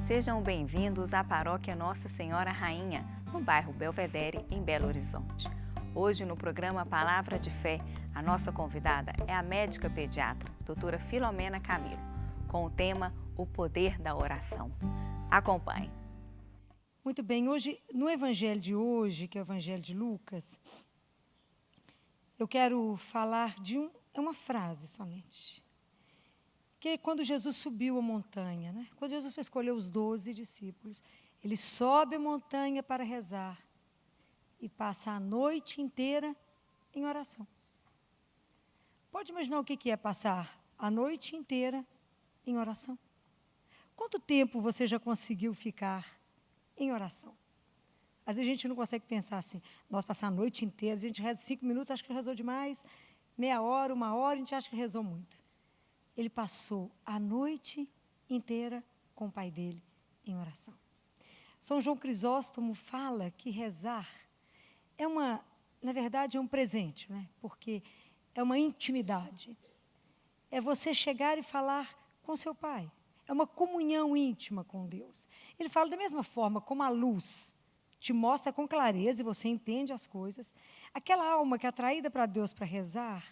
Sejam bem-vindos à Paróquia Nossa Senhora Rainha, no bairro Belvedere, em Belo Horizonte. Hoje, no programa Palavra de Fé, a nossa convidada é a médica pediatra, doutora Filomena Camilo, com o tema O Poder da Oração. Acompanhe. Muito bem, hoje, no Evangelho de hoje, que é o Evangelho de Lucas, eu quero falar de uma frase somente. Que quando Jesus subiu a montanha, né? Quando Jesus foi escolher os 12 discípulos, ele sobe a montanha para rezar e passa a noite inteira em oração. Pode imaginar o que é passar a noite inteira em oração? Quanto tempo você já conseguiu ficar em oração? Às vezes a gente não consegue pensar assim, nós passar a noite inteira, a gente reza 5 minutos, acha que rezou demais, meia hora, 1 hora, a gente acha que rezou muito. Ele passou a noite inteira com o pai dele em oração. São João Crisóstomo fala que rezar na verdade, é um presente, né? Porque é uma intimidade. É você chegar e falar com seu pai. É uma comunhão íntima com Deus. Ele fala da mesma forma como a luz te mostra com clareza e você entende as coisas. Aquela alma que é atraída para Deus para rezar,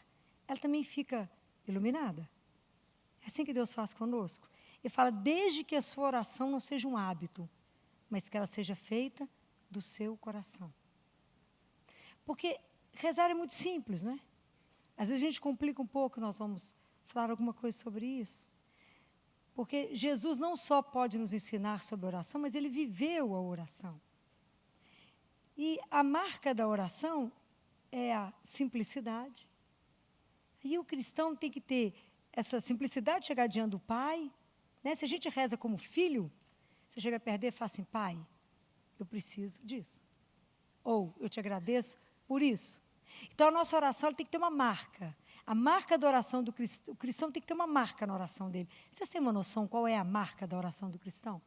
ela também fica iluminada. É assim que Deus faz conosco. Ele fala, desde que a sua oração não seja um hábito, mas que ela seja feita do seu coração. Porque rezar é muito simples, né? Às vezes a gente complica um pouco, nós vamos falar alguma coisa sobre isso. Porque Jesus não só pode nos ensinar sobre oração, mas ele viveu a oração. E a marca da oração é a simplicidade. E o cristão tem que ter essa simplicidade de chegar diante do Pai. Né? Se a gente reza como filho, você chega a perder e fala assim, Pai, eu preciso disso. Ou, eu te agradeço por isso. Então, a nossa oração tem que ter uma marca. A marca da oração do cristão, o cristão tem que ter uma marca na oração dele. Vocês têm uma noção qual é a marca da oração do cristão?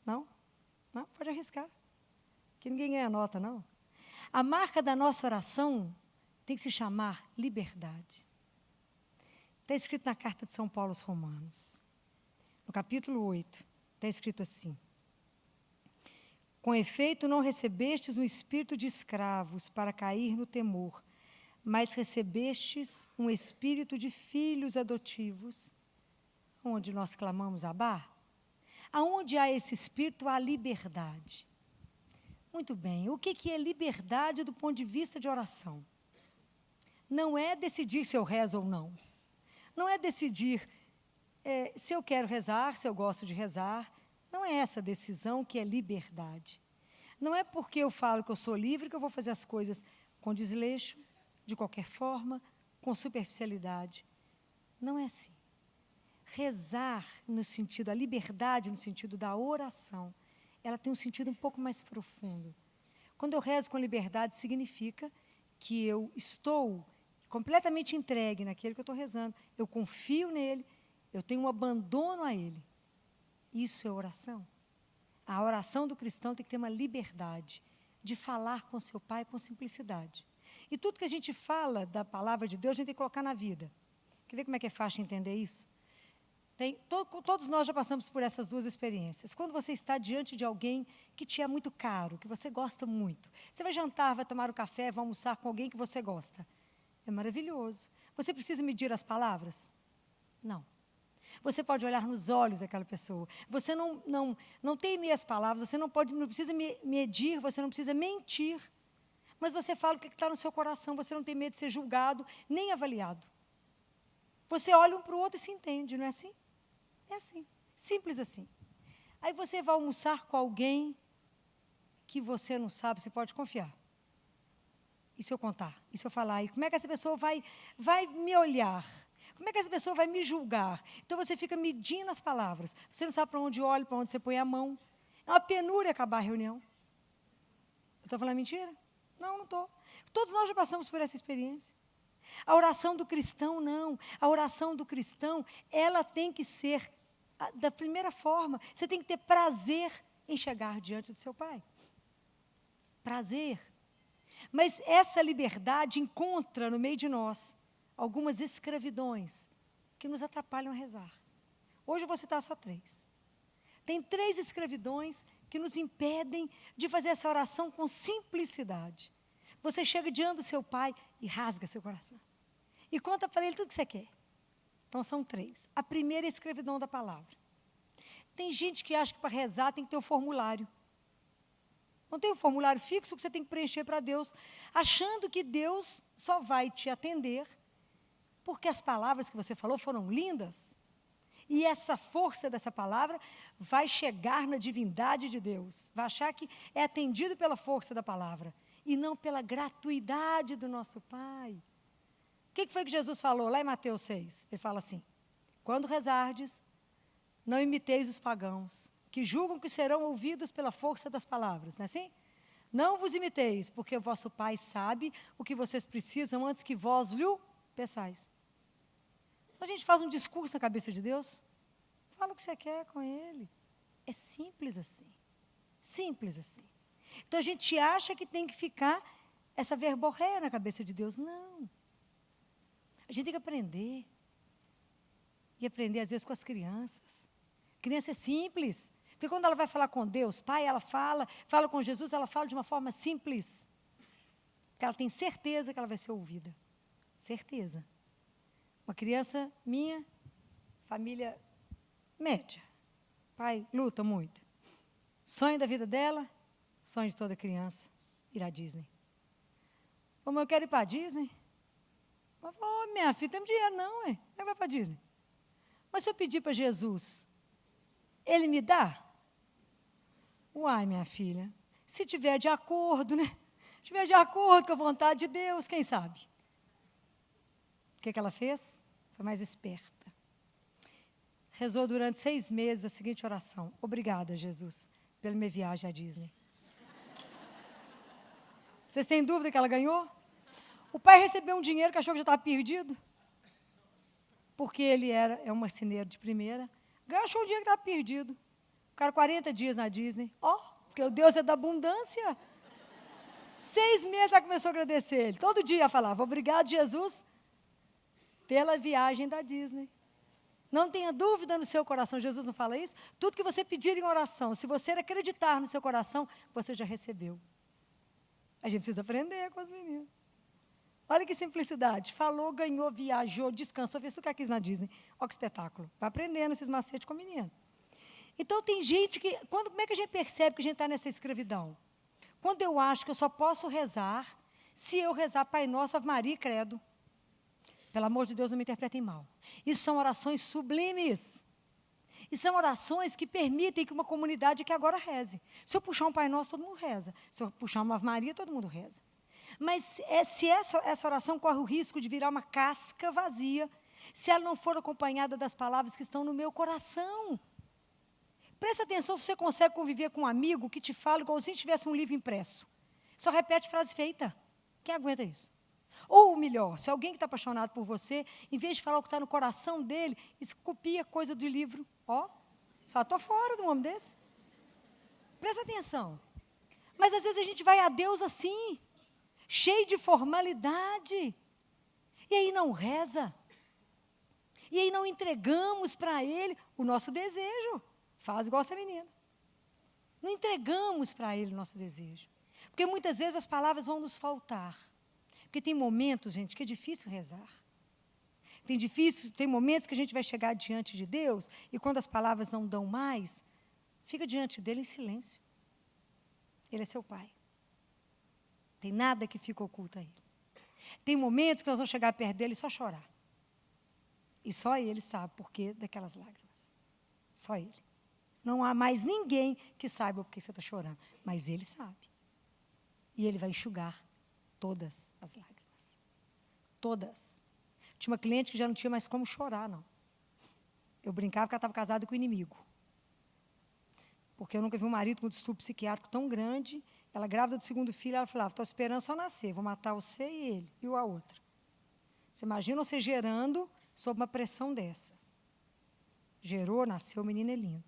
Não? Não? Pode arriscar. Que ninguém ganha nota, não. A marca da nossa oração tem que se chamar liberdade. Está escrito na carta de São Paulo aos Romanos, no capítulo 8, está escrito assim, com efeito não recebestes um espírito de escravos para cair no temor, mas recebestes um espírito de filhos adotivos, onde nós clamamos Abá. Aonde há esse espírito, há liberdade. Muito bem, o que é liberdade do ponto de vista de oração? Não é decidir se eu rezo ou não. Não é decidir se eu quero rezar, se eu gosto de rezar. Não é essa decisão que é liberdade. Não é porque eu falo que eu sou livre que eu vou fazer as coisas com desleixo, de qualquer forma, com superficialidade. Não é assim. Rezar no sentido, a liberdade no sentido da oração, ela tem um sentido um pouco mais profundo. Quando eu rezo com liberdade, significa que eu estou completamente entregue naquele que eu estou rezando. Eu confio nele, eu tenho um abandono a ele. Isso é oração. A oração do cristão tem que ter uma liberdade de falar com seu pai com simplicidade. E tudo que a gente fala da palavra de Deus, a gente tem que colocar na vida. Quer ver como é que é fácil entender isso? Todos nós já passamos por essas duas experiências. Quando você está diante de alguém que te é muito caro, que você gosta muito. Você vai jantar, vai tomar um café, vai almoçar com alguém que você gosta. É maravilhoso. Você precisa medir as palavras? Não. Você pode olhar nos olhos daquela pessoa. Você não tem meias palavras, você não precisa medir, você não precisa mentir. Mas você fala o que está no seu coração, você não tem medo de ser julgado, nem avaliado. Você olha um para o outro e se entende, não é assim? É assim, simples assim. Aí você vai almoçar com alguém que você não sabe, você pode confiar. E se eu contar? E se eu falar? E como é que essa pessoa vai me olhar? Como é que essa pessoa vai me julgar? Então você fica medindo as palavras. Você não sabe para onde olha, para onde você põe a mão. É uma penúria acabar a reunião. Eu estou falando mentira? Não, não estou. Todos nós já passamos por essa experiência. A oração do cristão, não. A oração do cristão, ela tem que ser da primeira forma. Você tem que ter prazer em chegar diante do seu pai. Prazer. Mas essa liberdade encontra no meio de nós algumas escravidões que nos atrapalham a rezar. Hoje eu vou citar só 3. Tem 3 escravidões que nos impedem de fazer essa oração com simplicidade. Você chega diante do seu pai e rasga seu coração. E conta para ele tudo que você quer. Então, são 3. A primeira é a escravidão da palavra. Tem gente que acha que para rezar tem que ter um formulário. Não tem um formulário fixo que você tem que preencher para Deus, achando que Deus só vai te atender porque as palavras que você falou foram lindas. E essa força dessa palavra vai chegar na divindade de Deus. Vai achar que é atendido pela força da palavra e não pela gratuidade do nosso Pai. O que foi que Jesus falou lá em Mateus 6? Ele fala assim: quando rezardes, não imiteis os pagãos, que julgam que serão ouvidos pela força das palavras, não é assim? Não vos imiteis, porque o vosso Pai sabe o que vocês precisam antes que vós lhe peçais. Então, a gente faz um discurso na cabeça de Deus, fala o que você quer com Ele. É simples assim. Simples assim. Então, a gente acha que tem que ficar essa verborréia na cabeça de Deus. Não. A gente tem que aprender. E aprender, às vezes, com as crianças. Criança é simples. Porque quando ela vai falar com Deus, Pai, ela fala com Jesus, ela fala de uma forma simples. Porque ela tem certeza que ela vai ser ouvida. Certeza. Uma criança minha, família média. Pai luta muito. Sonho da vida dela, sonho de toda criança, ir à Disney. Como eu quero ir para a Disney? Ela falou, minha filha, tem dinheiro não, ué. Como vai para a Disney? Mas se eu pedir para Jesus, Ele me dá? Uai, minha filha, se tiver de acordo, né? Se tiver de acordo com a vontade de Deus, quem sabe? O que ela fez? Foi mais esperta. Rezou durante 6 meses a seguinte oração: obrigada, Jesus, pela minha viagem à Disney. Vocês têm dúvida que ela ganhou? O pai recebeu um dinheiro que achou que já estava perdido, porque ele é um marceneiro de primeira. Achou um dinheiro que estava perdido. Ficaram 40 dias na Disney. Porque o Deus é da abundância. 6 meses ela começou a agradecer Ele. Todo dia ela falava, obrigado, Jesus, pela viagem da Disney. Não tenha dúvida no seu coração, Jesus não fala isso? Tudo que você pedir em oração, se você acreditar no seu coração, você já recebeu. A gente precisa aprender com os meninos. Olha que simplicidade. Falou, ganhou, viajou, descansou, fez tudo o que ela quis na Disney. Olha que espetáculo. Vai aprendendo esses macetes com o menino. Então, tem gente que... como é que a gente percebe que a gente está nessa escravidão? Quando eu acho que eu só posso rezar se eu rezar Pai Nosso, Ave Maria e Credo. Pelo amor de Deus, não me interpretem mal. Isso são orações sublimes. E são orações que permitem que uma comunidade que agora reze. Se eu puxar um Pai Nosso, todo mundo reza. Se eu puxar uma Ave Maria, todo mundo reza. Mas se essa oração corre o risco de virar uma casca vazia, se ela não for acompanhada das palavras que estão no meu coração. Presta atenção se você consegue conviver com um amigo que te fala como se tivesse um livro impresso. Só repete frase feita. Quem aguenta isso? Ou melhor, se alguém que está apaixonado por você, em vez de falar o que está no coração dele, copia coisa do livro. Você fala, estou fora de um homem desse. Presta atenção. Mas às vezes a gente vai a Deus assim, cheio de formalidade. E aí não reza. E aí não entregamos para Ele o nosso desejo. Faz igual essa menina. Não entregamos para Ele o nosso desejo. Porque muitas vezes as palavras vão nos faltar. Porque tem momentos, gente, que é difícil rezar. Tem momentos que a gente vai chegar diante de Deus e quando as palavras não dão mais, fica diante dEle em silêncio. Ele é seu Pai. Tem nada que fica oculto a Ele. Tem momentos que nós vamos chegar perto dEle e só chorar. E só Ele sabe o porquê daquelas lágrimas. Só Ele. Não há mais ninguém que saiba o porquê você está chorando. Mas Ele sabe. E Ele vai enxugar todas as lágrimas. Todas. Tinha uma cliente que já não tinha mais como chorar, não. Eu brincava que ela estava casada com o inimigo. Porque eu nunca vi um marido com um distúrbio psiquiátrico tão grande. Ela grávida do 2º filho, ela falava, estou esperando só nascer, vou matar você e ele, e a outra. Você imagina você gerando sob uma pressão dessa. Gerou, nasceu, o menino é lindo.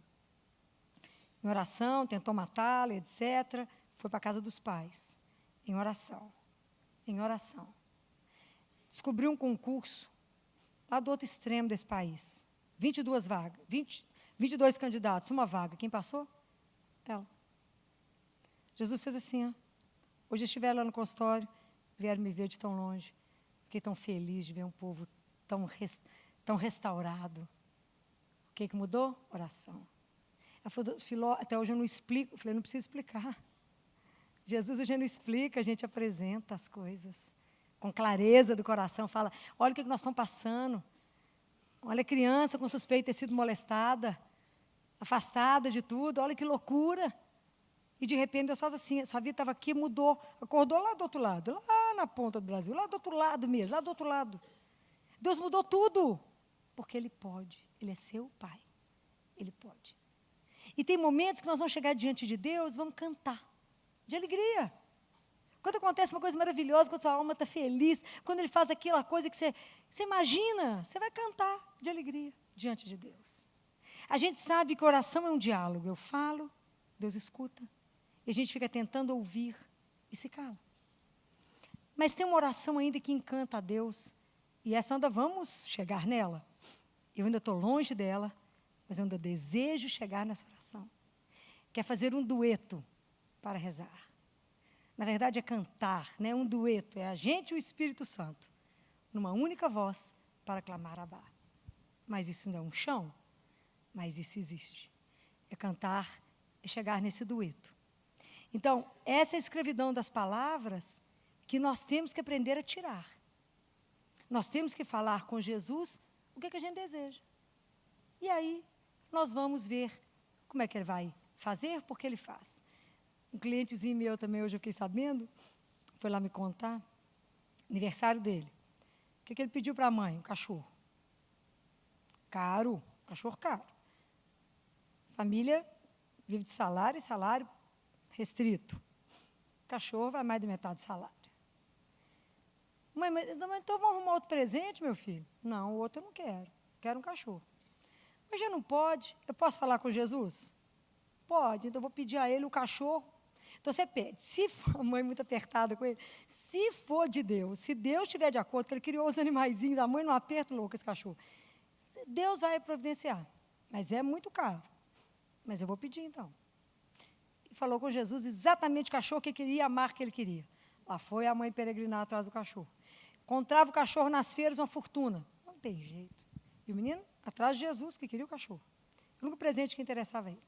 Em oração, tentou matá-la, etc. Foi para a casa dos pais. Em oração. Em oração. Descobriu um concurso lá do outro extremo desse país. 22 vagas. 22 candidatos, uma vaga. Quem passou? Ela. Jesus fez assim, ó. Hoje estiver lá no consultório, vieram me ver de tão longe. Fiquei tão feliz de ver um povo tão restaurado. O que mudou? Oração. Ela falou, Filó, até hoje eu não explico. Eu falei, não precisa explicar. Jesus a gente não explica, a gente apresenta as coisas. Com clareza do coração, fala, olha o que nós estamos passando. Olha a criança com suspeita de ter sido molestada, afastada de tudo, olha que loucura. E de repente Deus faz assim, sua vida estava aqui, mudou, acordou lá do outro lado, lá na ponta do Brasil, lá do outro lado mesmo, lá do outro lado. Deus mudou tudo, porque Ele pode, Ele é seu Pai, Ele pode. E tem momentos que nós vamos chegar diante de Deus, vamos cantar, de alegria. Quando acontece uma coisa maravilhosa, quando sua alma está feliz, quando Ele faz aquela coisa que você imagina, você vai cantar de alegria diante de Deus. A gente sabe que oração é um diálogo. Eu falo, Deus escuta, e a gente fica tentando ouvir e se cala. Mas tem uma oração ainda que encanta a Deus, e essa ainda vamos chegar nela. Eu ainda estou longe dela, mas eu ainda desejo chegar nessa oração. Que é fazer um dueto para rezar. Na verdade, é cantar, né? Um dueto. É a gente e o Espírito Santo, numa única voz, para clamar Abá. Mas isso não é um chão, mas isso existe. É cantar, é chegar nesse dueto. Então, essa é a escravidão das palavras que nós temos que aprender a tirar. Nós temos que falar com Jesus o que a gente deseja. E aí, nós vamos ver como é que Ele vai fazer, porque Ele faz. Um clientezinho meu também, hoje eu fiquei sabendo, foi lá me contar, aniversário dele. O que ele pediu para a mãe? Um cachorro. Caro, cachorro caro. Família vive de salário e salário restrito. Cachorro vai mais da metade do salário. Mãe, mas então vamos arrumar outro presente, meu filho? Não, o outro eu não quero. Quero um cachorro. Mas já não pode. Eu posso falar com Jesus? Pode, então eu vou pedir a ele o cachorro. Então você pede, se for a mãe muito apertada com ele, se for de Deus, se Deus estiver de acordo, que Ele criou os animaizinhos da mãe, não aperta louco esse cachorro. Deus vai providenciar, mas é muito caro. Mas eu vou pedir então. E falou com Jesus exatamente o cachorro que ele queria, a marca que ele queria. Lá foi a mãe peregrinar atrás do cachorro. Encontrava o cachorro nas feiras, uma fortuna. Não tem jeito. E o menino atrás de Jesus, que queria o cachorro. O único presente que interessava a ele.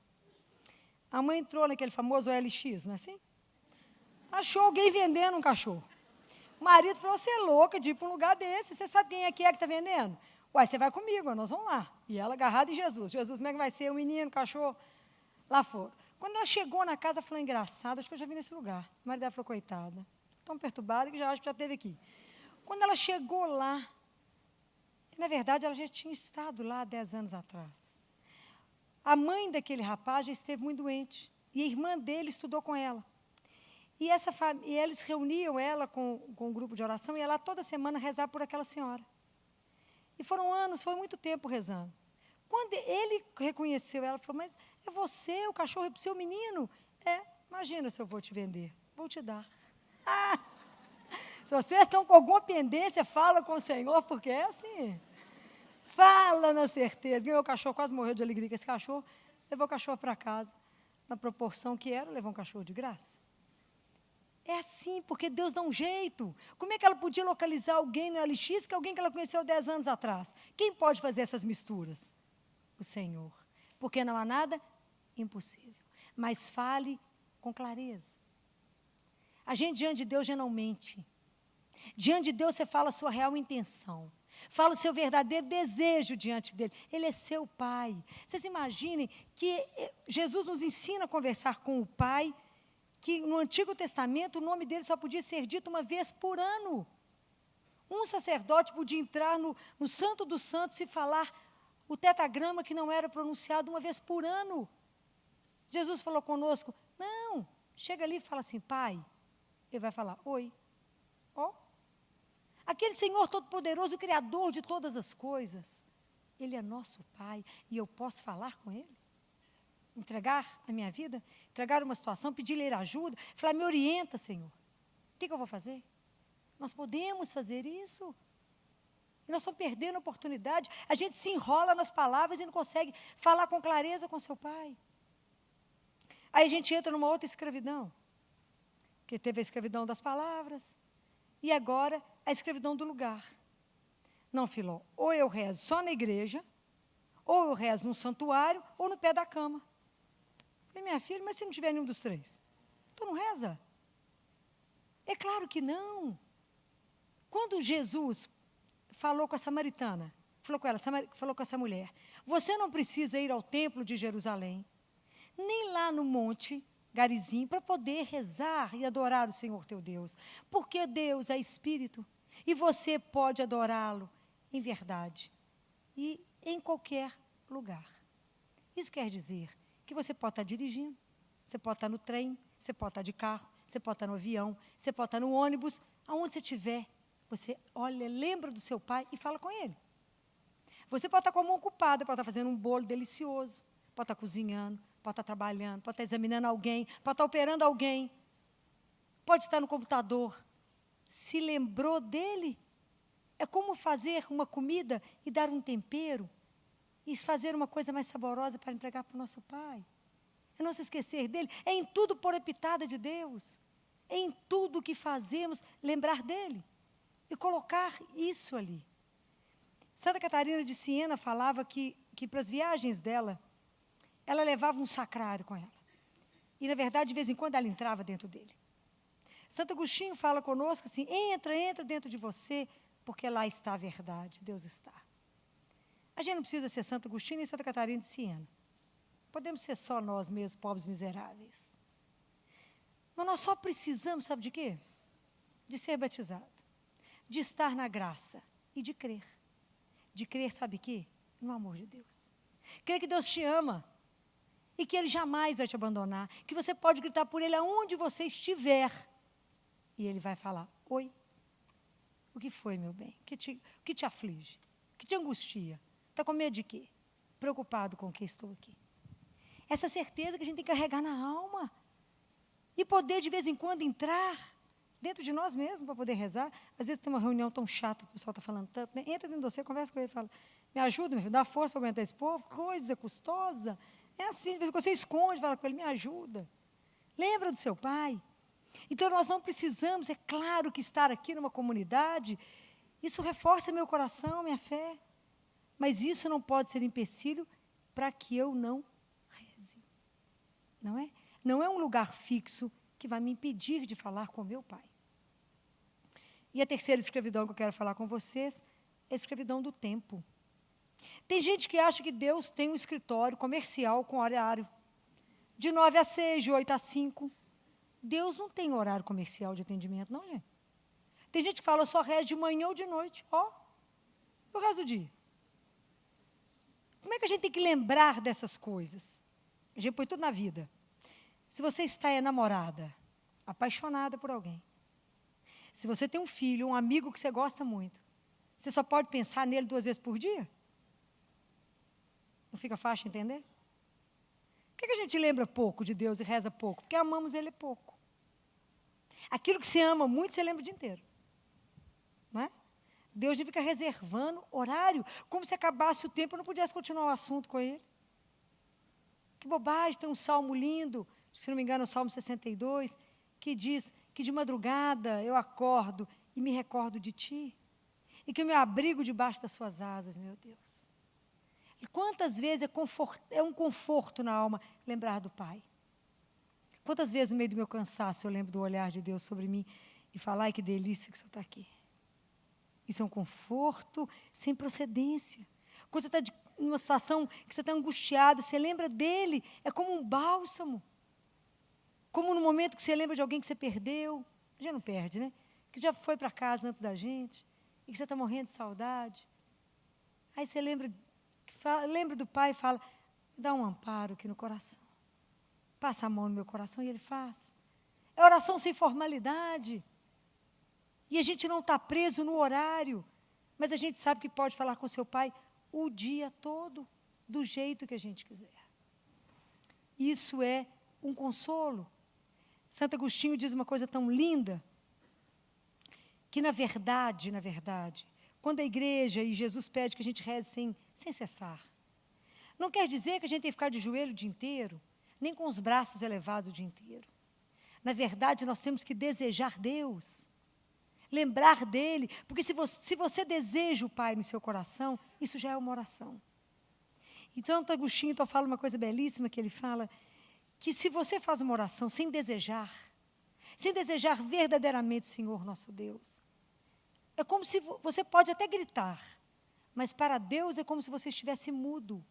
A mãe entrou naquele famoso OLX, não é assim? Achou alguém vendendo um cachorro. O marido falou, você é louca de ir para um lugar desse, você sabe quem é que está vendendo? Uai, você vai comigo, nós vamos lá. E ela agarrada em Jesus. Jesus, como é que vai ser? O menino, o cachorro? Lá foram. Quando ela chegou na casa, ela falou, engraçado, acho que eu já vi nesse lugar. O marido dela falou, coitada, tão perturbada que já acho que já esteve aqui. Quando ela chegou lá, na verdade, ela já tinha estado lá 10 anos atrás. A mãe daquele rapaz já esteve muito doente. E a irmã dele estudou com ela. E eles reuniam ela com um grupo de oração e ela toda semana rezar por aquela senhora. E foram anos, foi muito tempo rezando. Quando ele reconheceu ela, falou, mas é você, o cachorro é para o seu menino? Imagina se eu vou te vender. Vou te dar. Se vocês estão com alguma pendência, fala com o Senhor, porque é assim. Fala na certeza. Ganhou o cachorro, quase morreu de alegria com esse cachorro. Levou o cachorro para casa. Na proporção que era, levou um cachorro de graça. É assim, porque Deus dá um jeito. Como é que ela podia localizar alguém no LX, que é alguém que ela conheceu 10 anos atrás? Quem pode fazer essas misturas? O Senhor. Porque não há nada impossível. Mas fale com clareza. A gente diante de Deus já não mente. Diante de Deus você fala a sua real intenção. Fala o seu verdadeiro desejo diante dele. Ele é seu Pai. Vocês imaginem que Jesus nos ensina a conversar com o Pai, que no Antigo Testamento o nome dele só podia ser dito uma vez por ano. Um sacerdote podia entrar no Santo dos Santos e falar o tetragrama que não era pronunciado uma vez por ano. Jesus falou conosco, não, chega ali e fala assim, Pai. Ele vai falar, oi. Ó. Aquele Senhor Todo-Poderoso, o Criador de todas as coisas, Ele é nosso Pai e eu posso falar com Ele? Entregar a minha vida? Entregar uma situação, pedir-lhe ajuda? Falar, me orienta, Senhor. O que eu vou fazer? Nós podemos fazer isso? E nós estamos perdendo a oportunidade. A gente se enrola nas palavras e não consegue falar com clareza com seu pai. Aí a gente entra numa outra escravidão. Que teve a escravidão das palavras. E agora a escravidão do lugar. Não, Filó, ou eu rezo só na igreja, ou eu rezo no santuário, ou no pé da cama. Falei, minha filha, mas se não tiver nenhum dos três? Tu não reza? É claro que não. Quando Jesus falou com a samaritana, falou com essa mulher, você não precisa ir ao templo de Jerusalém, nem lá no monte Garizim, para poder rezar e adorar o Senhor teu Deus, porque Deus é Espírito, e você pode adorá-lo em verdade e em qualquer lugar. Isso quer dizer que você pode estar dirigindo, você pode estar no trem, você pode estar de carro, você pode estar no avião, você pode estar no ônibus, aonde você estiver, você olha, lembra do seu pai e fala com ele. Você pode estar com a mão ocupada, pode estar fazendo um bolo delicioso, pode estar cozinhando, pode estar trabalhando, pode estar examinando alguém, pode estar operando alguém, pode estar no computador. Se lembrou dele? É como fazer uma comida e dar um tempero e fazer uma coisa mais saborosa para entregar para o nosso pai. É não se esquecer dele. É em tudo pôr a pitada de Deus. É em tudo que fazemos lembrar dele. E colocar isso ali. Santa Catarina de Siena falava que para as viagens dela, ela levava um sacrário com ela. E, na verdade, de vez em quando, ela entrava dentro dele. Santo Agostinho fala conosco assim, entra dentro de você, porque lá está a verdade, Deus está. A gente não precisa ser Santo Agostinho nem Santa Catarina de Siena. Podemos ser só nós mesmos, pobres miseráveis. Mas nós só precisamos, sabe de quê? De ser batizado. De estar na graça e de crer. De crer, sabe o quê? No amor de Deus. Crer que Deus te ama e que Ele jamais vai te abandonar. Que você pode gritar por Ele aonde você estiver. E Ele vai falar, oi, o que foi, meu bem? O que te aflige? O que te angustia? Está com medo de quê? Preocupado com o que estou aqui. Essa certeza que a gente tem que carregar na alma. E poder, de vez em quando, entrar dentro de nós mesmos para poder rezar. Às vezes tem uma reunião tão chata, o pessoal está falando tanto, né? Entra dentro de você, conversa com ele, fala, me ajuda, meu filho, dá força para aguentar esse povo, coisa custosa. É assim, de vez em quando você esconde, fala com ele, me ajuda. Lembra do seu pai. Então, nós não precisamos, é claro que estar aqui numa comunidade, isso reforça meu coração, minha fé. Mas isso não pode ser empecilho para que eu não reze. Não é? Não é um lugar fixo que vai me impedir de falar com meu pai. E a terceira escravidão que eu quero falar com vocês é a escravidão do tempo. Tem gente que acha que Deus tem um escritório comercial com horário de 9 a 6, de 8 a 5. Deus não tem horário comercial de atendimento, não, gente. Tem gente que fala, eu só rezo de manhã ou de noite. Ó, eu rezo do dia. Como é que a gente tem que lembrar dessas coisas? A gente põe tudo na vida. Se você está enamorada, apaixonada por alguém, se você tem um filho, um amigo que você gosta muito, você só pode pensar nele 2 vezes por dia? Não fica fácil entender? Por que a gente lembra pouco de Deus e reza pouco? Porque amamos Ele pouco. Aquilo que você ama muito, você lembra o dia inteiro. Não é? Deus fica reservando horário, como se acabasse o tempo e eu não pudesse continuar o assunto com Ele. Que bobagem, tem um salmo lindo, se não me engano, o Salmo 62, que diz que de madrugada eu acordo e me recordo de Ti, e que eu me abrigo debaixo das Suas asas, meu Deus. E quantas vezes é um conforto na alma lembrar do Pai? Quantas vezes no meio do meu cansaço eu lembro do olhar de Deus sobre mim e falar, ai que delícia que o Senhor está aqui. Isso é um conforto sem procedência. Quando você está numa situação que você está angustiada, você lembra dele, é como um bálsamo. Como no momento que você lembra de alguém que você perdeu, já não perde, né? Que já foi para casa antes da gente, e que você está morrendo de saudade. Aí você lembra do pai e fala, dá um amparo aqui no coração. Passa a mão no meu coração e ele faz. É oração sem formalidade. E a gente não está preso no horário, mas a gente sabe que pode falar com seu pai o dia todo, do jeito que a gente quiser. Isso é um consolo. Santo Agostinho diz uma coisa tão linda, que na verdade, quando a igreja e Jesus pede que a gente reze sem cessar. Não quer dizer que a gente tem que ficar de joelho o dia inteiro, nem com os braços elevados o dia inteiro. Na verdade, nós temos que desejar Deus, lembrar dEle, porque se você deseja o Pai no seu coração, isso já é uma oração. Então, Agostinho então, fala uma coisa belíssima, que ele fala que se você faz uma oração sem desejar verdadeiramente o Senhor nosso Deus, é como se você pode até gritar, mas para Deus é como se você estivesse mudo,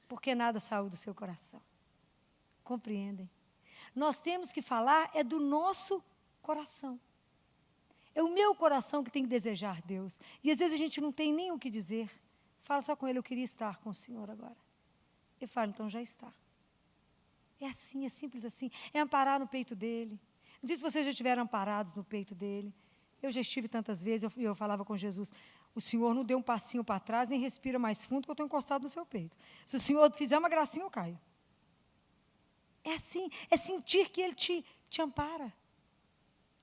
porque nada saiu do seu coração. Compreendem? Nós temos que falar é do nosso coração. É o meu coração que tem que desejar Deus. E às vezes a gente não tem nem o que dizer. Fala só com ele, eu queria estar com o Senhor agora. Ele fala, então já está. É assim, é simples assim. É amparar no peito dele. Não sei se vocês já estiveram amparados no peito dele. Eu já estive tantas vezes, eu falava com Jesus, o Senhor não deu um passinho para trás, nem respira mais fundo, que eu estou encostado no seu peito. Se o Senhor fizer uma gracinha, eu caio. É assim, é sentir que Ele te ampara.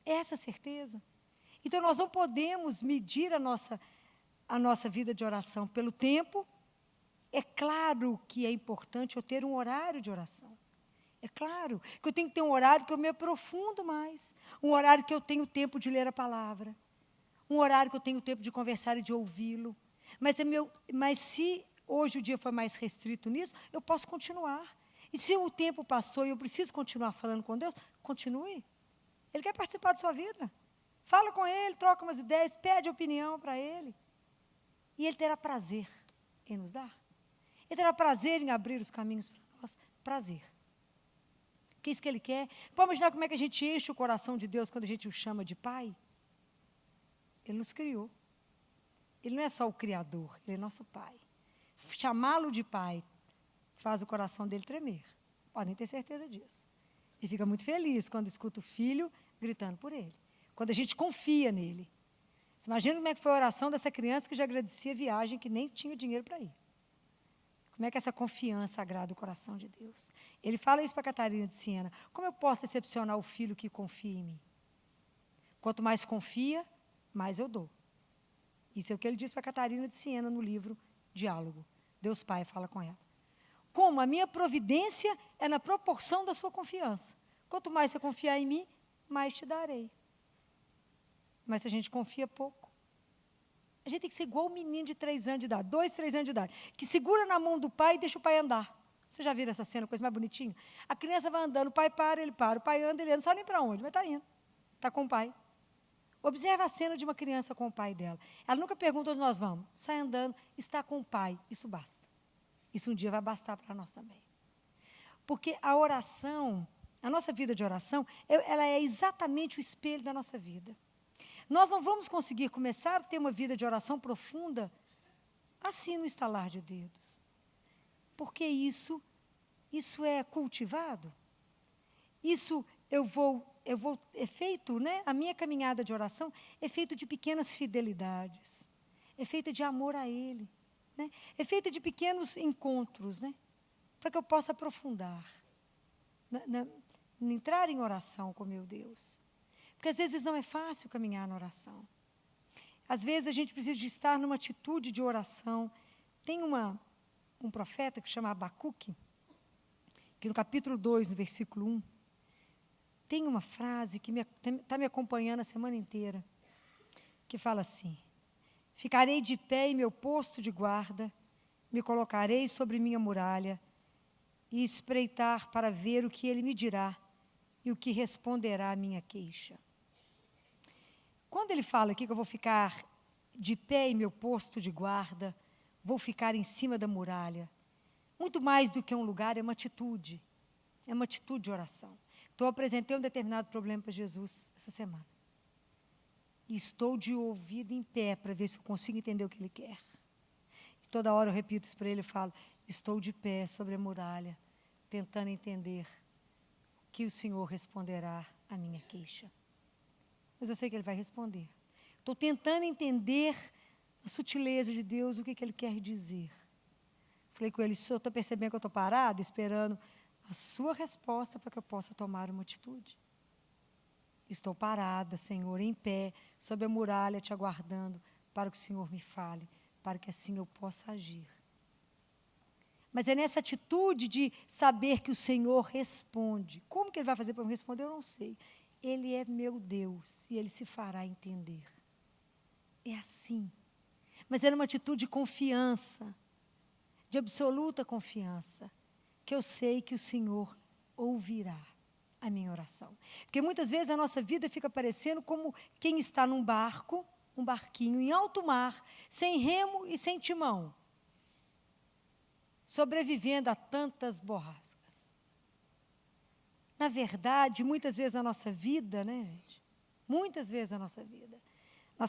É essa certeza. Então, nós não podemos medir a nossa vida de oração pelo tempo. É claro que é importante eu ter um horário de oração. É claro que eu tenho que ter um horário que eu me aprofundo mais. Um horário que eu tenho tempo de ler a palavra. Um horário que eu tenho tempo de conversar e de ouvi-lo. Mas se hoje o dia foi mais restrito nisso, eu posso continuar. E se o tempo passou e eu preciso continuar falando com Deus, continue. Ele quer participar da sua vida. Fala com Ele, troca umas ideias, pede opinião para Ele. E Ele terá prazer em nos dar. Ele terá prazer em abrir os caminhos para nós. Prazer. Porque é isso que Ele quer. Pode imaginar como é que a gente enche o coração de Deus quando a gente o chama de Pai? Ele nos criou. Ele não é só o Criador, Ele é nosso Pai. Chamá-lo de Pai faz o coração dele tremer. Podem ter certeza disso. E fica muito feliz quando escuta o filho gritando por ele. Quando a gente confia nele. Você imagina como é que foi a oração dessa criança que já agradecia a viagem, que nem tinha dinheiro para ir. Como é que essa confiança agrada o coração de Deus? Ele fala isso para Catarina de Siena. Como eu posso decepcionar o filho que confia em mim? Quanto mais confia, mais eu dou. Isso é o que ele diz para Catarina de Siena no livro Diálogo. Deus Pai fala com ela. Como a minha providência é na proporção da sua confiança. Quanto mais você confiar em mim, mais te darei. Mas se a gente confia pouco, a gente tem que ser igual o menino de 3 anos de idade, 2, 3 anos de idade, que segura na mão do pai e deixa o pai andar. Você já viram essa cena, coisa mais bonitinha? A criança vai andando, o pai para, ele para, o pai anda, ele anda, não sabe nem para onde, mas está indo. Está com o pai. Observa a cena de uma criança com o pai dela. Ela nunca pergunta onde nós vamos. Sai andando, está com o pai. Isso basta. Isso um dia vai bastar para nós também. Porque a oração, a nossa vida de oração, ela é exatamente o espelho da nossa vida. Nós não vamos conseguir começar a ter uma vida de oração profunda assim no estalar de dedos. Porque isso é cultivado. Isso é feito, né? A minha caminhada de oração é feita de pequenas fidelidades. É feita de amor a Ele. Né? É feita de pequenos encontros, né? Para que eu possa aprofundar, entrar em oração com meu Deus. Porque às vezes não é fácil caminhar na oração. Às vezes a gente precisa de estar numa atitude de oração. Tem um profeta que se chama Abacuque, que no capítulo 2, no versículo 1, tem uma frase que está me acompanhando a semana inteira, que fala assim: ficarei de pé em meu posto de guarda, me colocarei sobre minha muralha e espreitar para ver o que ele me dirá e o que responderá à minha queixa. Quando ele fala aqui que eu vou ficar de pé em meu posto de guarda, vou ficar em cima da muralha, muito mais do que um lugar, é uma atitude de oração. Então, eu apresentei um determinado problema para Jesus essa semana. E estou de ouvido em pé para ver se eu consigo entender o que Ele quer. E toda hora eu repito isso para Ele e falo, estou de pé sobre a muralha, tentando entender o que o Senhor responderá à minha queixa. Mas eu sei que Ele vai responder. Estou tentando entender a sutileza de Deus, o que Ele quer dizer. Falei com Ele, o Senhor está percebendo que eu estou parada, esperando a sua resposta para que eu possa tomar uma atitude. Estou parada, Senhor, em pé, sob a muralha, te aguardando, para que o Senhor me fale, para que assim eu possa agir. Mas é nessa atitude de saber que o Senhor responde. Como que Ele vai fazer para me responder? Eu não sei. Ele é meu Deus e Ele se fará entender. É assim. Mas é numa atitude de confiança, de absoluta confiança, que eu sei que o Senhor ouvirá a minha oração. Porque muitas vezes a nossa vida fica parecendo como quem está num barco, um barquinho em alto mar, sem remo e sem timão, sobrevivendo a tantas borrascas. Na verdade, muitas vezes na nossa vida, né, gente? Muitas vezes na nossa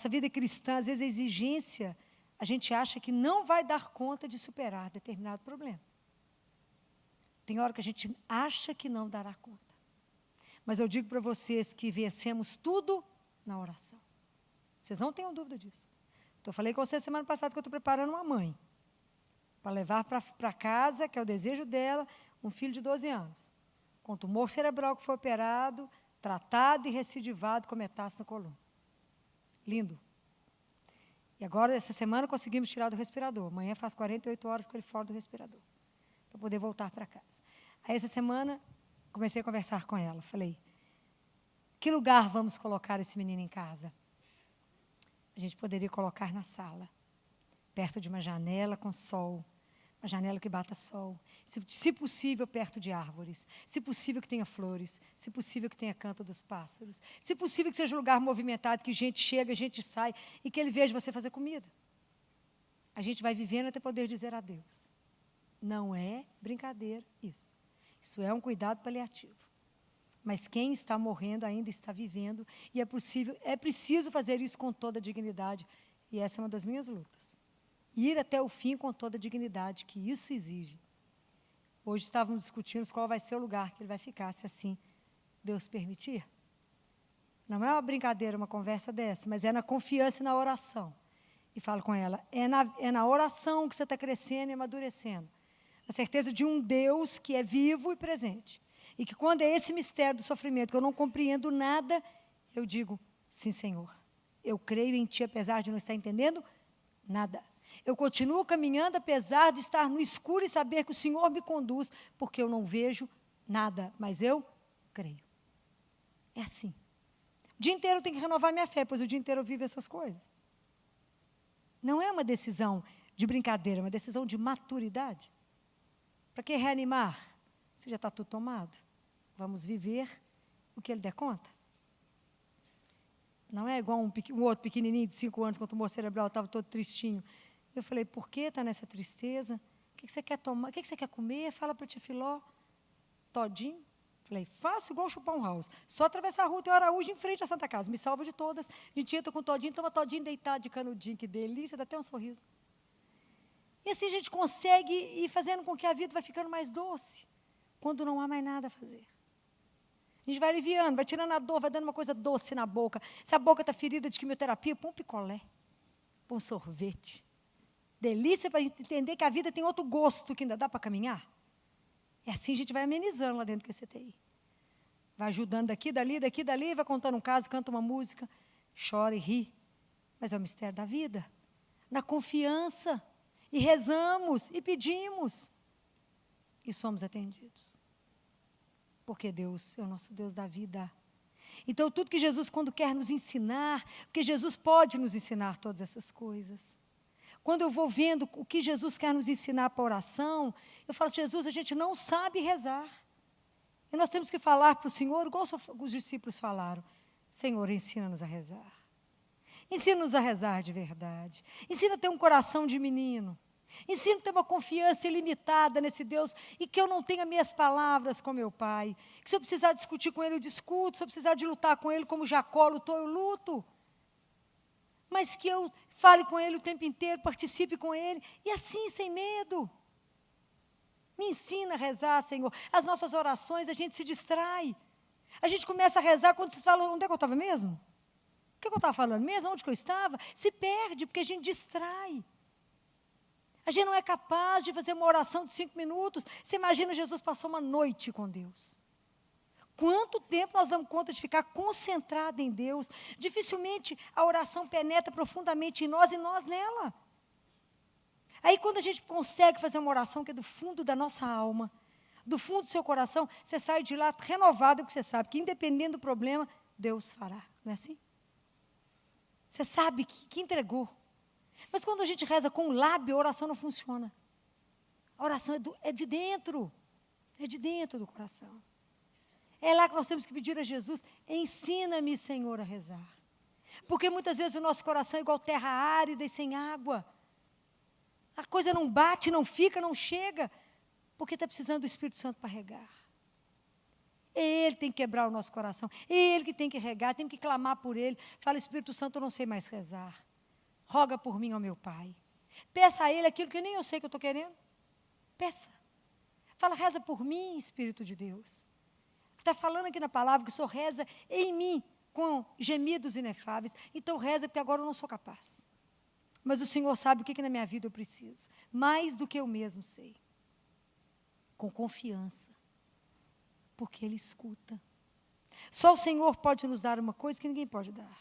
vida cristã, às vezes a exigência, a gente acha que não vai dar conta de superar determinado problema. Tem hora que a gente acha que não dará conta. Mas eu digo para vocês que vencemos tudo na oração. Vocês não tenham dúvida disso. Então, eu falei com vocês semana passada que eu estou preparando uma mãe para levar para casa, que é o desejo dela, um filho de 12 anos, com tumor cerebral que foi operado, tratado e recidivado com metástase na coluna. Lindo. E agora, essa semana, conseguimos tirar do respirador. Amanhã faz 48 horas com ele fora do respirador, para poder voltar para casa. Aí, essa semana, comecei a conversar com ela. Falei, que lugar vamos colocar esse menino em casa? A gente poderia colocar na sala, perto de uma janela com sol, uma janela que bata sol, se possível, perto de árvores, se possível que tenha flores, se possível que tenha canto dos pássaros, se possível que seja um lugar movimentado, que gente chega, gente sai, e que ele veja você fazer comida. A gente vai vivendo até poder dizer adeus. Não é brincadeira isso. Isso é um cuidado paliativo. Mas quem está morrendo ainda está vivendo, e é preciso fazer isso com toda a dignidade, e essa é uma das minhas lutas. Ir até o fim com toda a dignidade que isso exige. Hoje estávamos discutindo qual vai ser o lugar que ele vai ficar, se assim Deus permitir. Não é uma brincadeira, uma conversa dessa, mas é na confiança e na oração. E falo com ela, é na oração que você está crescendo e amadurecendo. A certeza de um Deus que é vivo e presente. E que quando é esse mistério do sofrimento, que eu não compreendo nada, eu digo, sim, Senhor, eu creio em Ti, apesar de não estar entendendo nada. Eu continuo caminhando, apesar de estar no escuro e saber que o Senhor me conduz, porque eu não vejo nada, mas eu creio. É assim. O dia inteiro eu tenho que renovar minha fé, pois o dia inteiro eu vivo essas coisas. Não é uma decisão de brincadeira, é uma decisão de maturidade. Para que reanimar? Se já está tudo tomado. Vamos viver o que Ele der conta. Não é igual um outro pequenininho de 5 anos, com tumor cerebral, estava todo tristinho. Eu falei, por que está nessa tristeza? O que você quer tomar? O que você quer comer? Fala para a tia Filó. Todinho. Falei, faço igual chupar um house. Só atravessar a rua, tem o Araújo em frente à Santa Casa. Me salva de todas. A gente entra com todinho, toma todinho deitado de canudinho. Que delícia, dá até um sorriso. E assim a gente consegue ir fazendo com que a vida vai ficando mais doce, quando não há mais nada a fazer. A gente vai aliviando, vai tirando a dor, vai dando uma coisa doce na boca. Se a boca está ferida de quimioterapia, põe um picolé, põe um sorvete. Delícia para entender que a vida tem outro gosto, que ainda dá para caminhar. E assim a gente vai amenizando lá dentro do QCTI. Vai ajudando daqui, dali, vai contando um caso, canta uma música, chora e ri. Mas é o mistério da vida. Na confiança. E rezamos, e pedimos. E somos atendidos. Porque Deus é o nosso Deus da vida. Então, tudo que Jesus, quando quer nos ensinar, porque Jesus pode nos ensinar todas essas coisas. Quando eu vou vendo o que Jesus quer nos ensinar para a oração, eu falo, Jesus, a gente não sabe rezar. E nós temos que falar para o Senhor, igual os discípulos falaram, Senhor, ensina-nos a rezar. Ensina-nos a rezar de verdade. Ensina a ter um coração de menino. Ensina a ter uma confiança ilimitada nesse Deus e que eu não tenha minhas palavras com meu Pai. Que se eu precisar discutir com Ele, eu discuto. Se eu precisar de lutar com Ele, como Jacó lutou, eu luto. Mas que eu fale com Ele o tempo inteiro, participe com Ele. E assim, sem medo. Me ensina a rezar, Senhor. As nossas orações, a gente se distrai. A gente começa a rezar quando vocês falam, onde é que eu estava mesmo? O que eu estava falando mesmo? Onde que eu estava? Se perde, porque a gente distrai. A gente não é capaz de fazer uma oração de 5 minutos. Você imagina, Jesus passou uma noite com Deus. Quanto tempo nós damos conta de ficar concentrado em Deus? Dificilmente a oração penetra profundamente em nós e nós nela. Aí, quando a gente consegue fazer uma oração que é do fundo da nossa alma, do fundo do seu coração, você sai de lá renovado, porque você sabe que, independente do problema, Deus fará. Não é assim? Você sabe que entregou. Mas quando a gente reza com o lábio, a oração não funciona. A oração é de dentro. É de dentro do coração. É lá que nós temos que pedir a Jesus, ensina-me, Senhor, a rezar. Porque muitas vezes o nosso coração é igual terra árida e sem água. A coisa não bate, não fica, não chega, porque está precisando do Espírito Santo para regar. Ele tem que quebrar o nosso coração, ele que tem que regar, tem que clamar por ele. Fala, Espírito Santo, eu não sei mais rezar. Roga por mim, ó meu Pai. Peça a ele aquilo que nem eu sei que eu estou querendo. Peça. Fala, reza por mim, Espírito de Deus. Está falando aqui na palavra que o Senhor reza em mim, com gemidos inefáveis. Então reza, porque agora eu não sou capaz. Mas o Senhor sabe o que na minha vida eu preciso. Mais do que eu mesmo sei. Com confiança. Porque Ele escuta. Só o Senhor pode nos dar uma coisa que ninguém pode dar.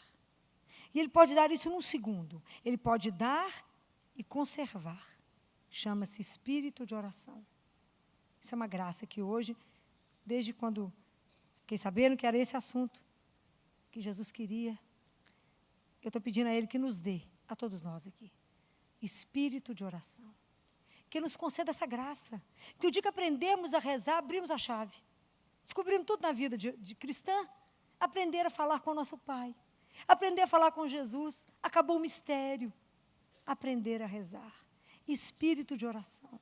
E Ele pode dar isso num segundo. Ele pode dar e conservar. Chama-se espírito de oração. Isso é uma graça que hoje, desde quando fiquei sabendo que era esse assunto que Jesus queria, eu estou pedindo a Ele que nos dê, a todos nós aqui, espírito de oração. Que Ele nos conceda essa graça. Que o dia que aprendemos a rezar, abrimos a chave. Descobrimos tudo na vida de cristã. Aprender a falar com o nosso Pai. Aprender a falar com Jesus. Acabou o mistério. Aprender a rezar. Espírito de oração.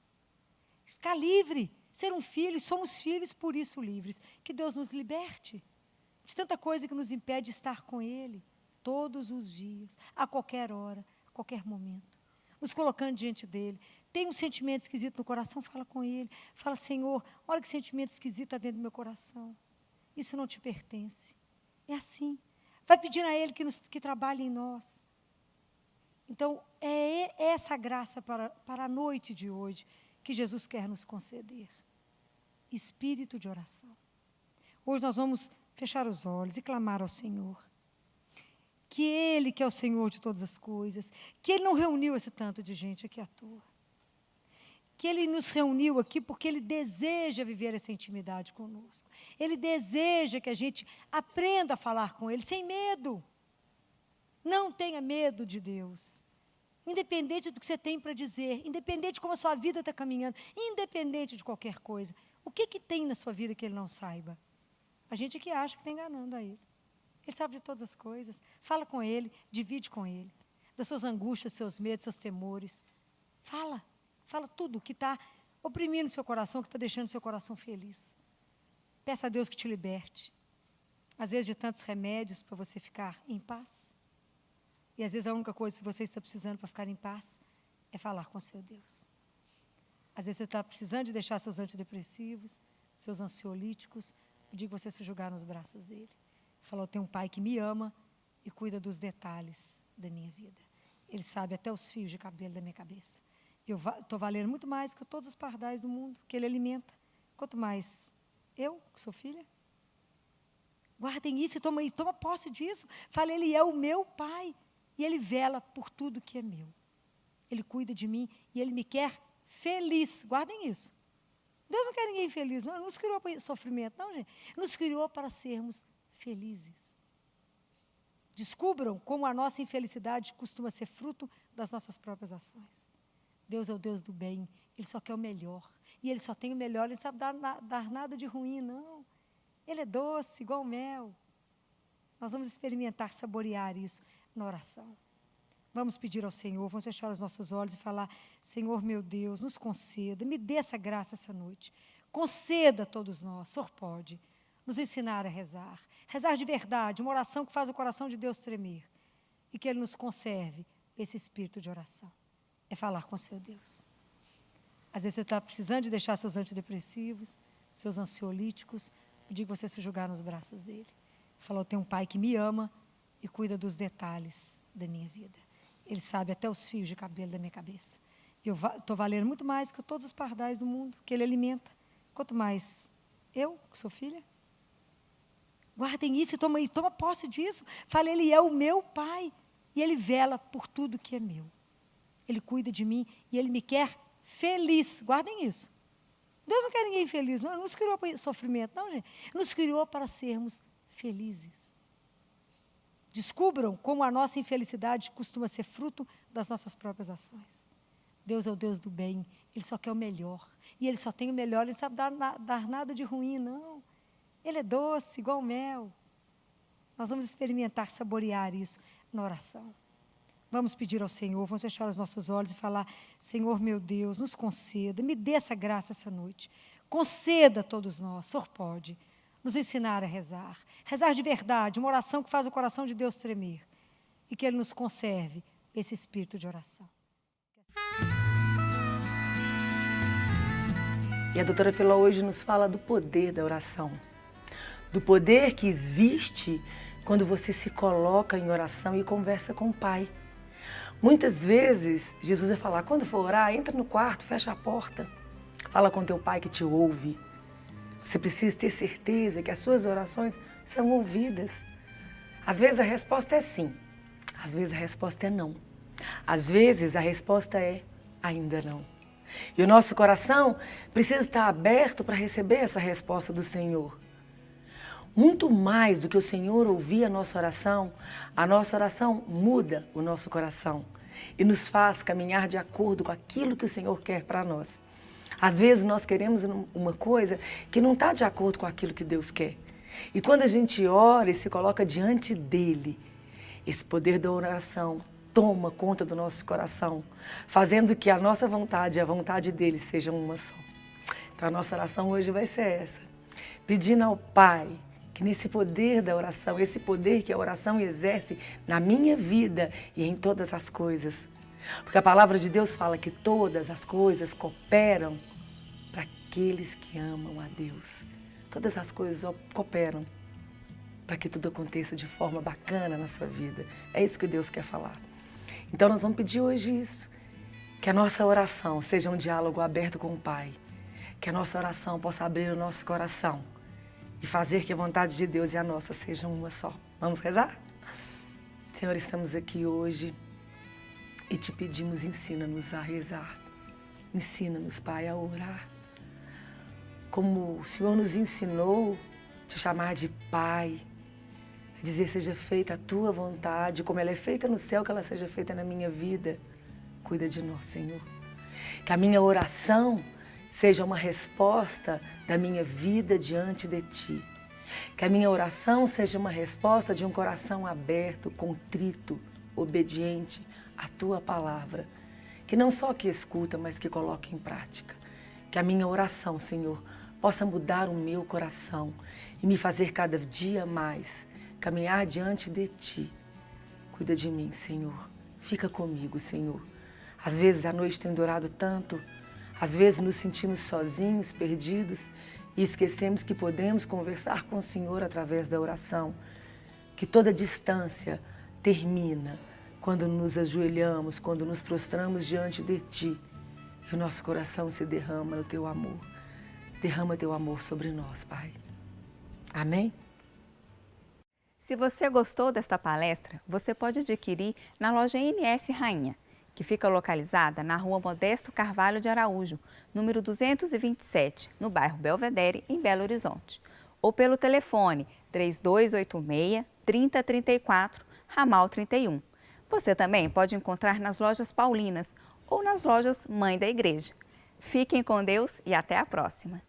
Ficar livre. Ser um filho. Somos filhos, por isso livres. Que Deus nos liberte de tanta coisa que nos impede de estar com Ele todos os dias, a qualquer hora, a qualquer momento. Nos colocando diante dEle. Tem um sentimento esquisito no coração, fala com Ele. Fala, Senhor, olha que sentimento esquisito está dentro do meu coração. Isso não te pertence. É assim. Vai pedindo a Ele que trabalhe em nós. Então, é essa graça para a noite de hoje que Jesus quer nos conceder. Espírito de oração. Hoje nós vamos fechar os olhos e clamar ao Senhor. Que Ele, que é o Senhor de todas as coisas, que Ele não reuniu esse tanto de gente aqui à toa. Que Ele nos reuniu aqui porque Ele deseja viver essa intimidade conosco. Ele deseja que a gente aprenda a falar com Ele sem medo. Não tenha medo de Deus. Independente do que você tem para dizer, independente de como a sua vida está caminhando, independente de qualquer coisa. O que tem na sua vida que Ele não saiba? A gente que acha que está enganando a Ele. Ele sabe de todas as coisas. Fala com Ele, divide com Ele. Das suas angústias, seus medos, seus temores. Fala. Fala tudo que está oprimindo seu coração, que está deixando seu coração feliz. Peça a Deus que te liberte. Às vezes de tantos remédios para você ficar em paz. E às vezes a única coisa que você está precisando para ficar em paz é falar com o seu Deus. Às vezes você está precisando de deixar seus antidepressivos, seus ansiolíticos, pedir que você se jogar nos braços dele. Falou, eu tenho um Pai que me ama e cuida dos detalhes da minha vida. Ele sabe até os fios de cabelo da minha cabeça. Eu estou valendo muito mais que todos os pardais do mundo, que Ele alimenta. Quanto mais eu, que sou filha. Guardem isso e toma posse disso. Fale, Ele é o meu Pai. E Ele vela por tudo que é meu. Ele cuida de mim e Ele me quer feliz. Guardem isso. Deus não quer ninguém feliz, não. Ele não nos criou para sofrimento, não, gente. Ele nos criou para sermos felizes. Descubram como a nossa infelicidade costuma ser fruto das nossas próprias ações. Deus é o Deus do bem, Ele só quer o melhor. E Ele só tem o melhor, Ele não sabe dar nada de ruim, não. Ele é doce, igual mel. Nós vamos experimentar, saborear isso na oração. Vamos pedir ao Senhor, vamos fechar os nossos olhos e falar, Senhor meu Deus, nos conceda, me dê essa graça essa noite. Conceda a todos nós, o Senhor pode nos ensinar a rezar. Rezar de verdade, uma oração que faz o coração de Deus tremer. E que Ele nos conserve esse espírito de oração. É falar com o seu Deus. Às vezes você está precisando de deixar seus antidepressivos, seus ansiolíticos, pedir que você se jogar nos braços dele. Falou, eu tenho um Pai que me ama e cuida dos detalhes da minha vida. Ele sabe até os fios de cabelo da minha cabeça. E eu estou valendo muito mais que todos os pardais do mundo, que Ele alimenta. Quanto mais eu, que sou filha. Guardem isso e toma posse disso. Fala, Ele é o meu Pai e Ele vela por tudo que é meu. Ele cuida de mim e Ele me quer feliz. Guardem isso. Deus não quer ninguém feliz, não. Ele não nos criou para sofrimento, não, gente. Ele nos criou para sermos felizes. Descubram como a nossa infelicidade costuma ser fruto das nossas próprias ações. Deus é o Deus do bem, Ele só quer o melhor. E Ele só tem o melhor, Ele não sabe dar nada de ruim, não. Ele é doce, igual mel. Nós vamos experimentar, saborear isso na oração. Vamos pedir ao Senhor, vamos fechar os nossos olhos e falar, Senhor meu Deus, nos conceda, me dê essa graça essa noite. Conceda a todos nós, o Senhor pode nos ensinar a rezar. Rezar de verdade, uma oração que faz o coração de Deus tremer. E que Ele nos conserve esse espírito de oração. E a doutora Filó hoje nos fala do poder da oração. Do poder que existe quando você se coloca em oração e conversa com o Pai. Muitas vezes, Jesus vai falar, quando for orar, entra no quarto, fecha a porta. Fala com teu Pai que te ouve. Você precisa ter certeza que as suas orações são ouvidas. Às vezes a resposta é sim, às vezes a resposta é não. Às vezes a resposta é ainda não. E o nosso coração precisa estar aberto para receber essa resposta do Senhor. Muito mais do que o Senhor ouvir a nossa oração muda o nosso coração e nos faz caminhar de acordo com aquilo que o Senhor quer para nós. Às vezes nós queremos uma coisa que não está de acordo com aquilo que Deus quer. E quando a gente ora e se coloca diante dEle, esse poder da oração toma conta do nosso coração, fazendo que a nossa vontade e a vontade dEle sejam uma só. Então a nossa oração hoje vai ser essa, pedindo ao Pai que nesse poder da oração, esse poder que a oração exerce na minha vida e em todas as coisas, porque a palavra de Deus fala que todas as coisas cooperam para aqueles que amam a Deus. Todas as coisas cooperam para que tudo aconteça de forma bacana na sua vida. É isso que Deus quer falar. Então nós vamos pedir hoje isso, que a nossa oração seja um diálogo aberto com o Pai, que a nossa oração possa abrir o nosso coração e fazer que a vontade de Deus e a nossa sejam uma só. Vamos rezar? Senhor, estamos aqui hoje e te pedimos, ensina-nos a rezar. Ensina-nos, Pai, a orar. Como o Senhor nos ensinou te chamar de Pai, a dizer seja feita a tua vontade, como ela é feita no céu, que ela seja feita na minha vida. Cuida de nós, Senhor. Que a minha oração seja uma resposta da minha vida diante de Ti. Que a minha oração seja uma resposta de um coração aberto, contrito, obediente à Tua palavra. Que não só que escuta, mas que coloque em prática. Que a minha oração, Senhor, possa mudar o meu coração e me fazer cada dia mais caminhar diante de Ti. Cuida de mim, Senhor. Fica comigo, Senhor. Às vezes a noite tem durado tanto, às vezes nos sentimos sozinhos, perdidos e esquecemos que podemos conversar com o Senhor através da oração. Que toda distância termina quando nos ajoelhamos, quando nos prostramos diante de Ti. Que o nosso coração se derrama no Teu amor. Derrama Teu amor sobre nós, Pai. Amém? Se você gostou desta palestra, você pode adquirir na loja NS Rainha, que fica localizada na Rua Modesto Carvalho de Araújo, número 227, no bairro Belvedere, em Belo Horizonte. Ou pelo telefone 3286-3034, ramal 31. Você também pode encontrar nas lojas paulinas ou nas lojas Mãe da Igreja. Fiquem com Deus e até a próxima!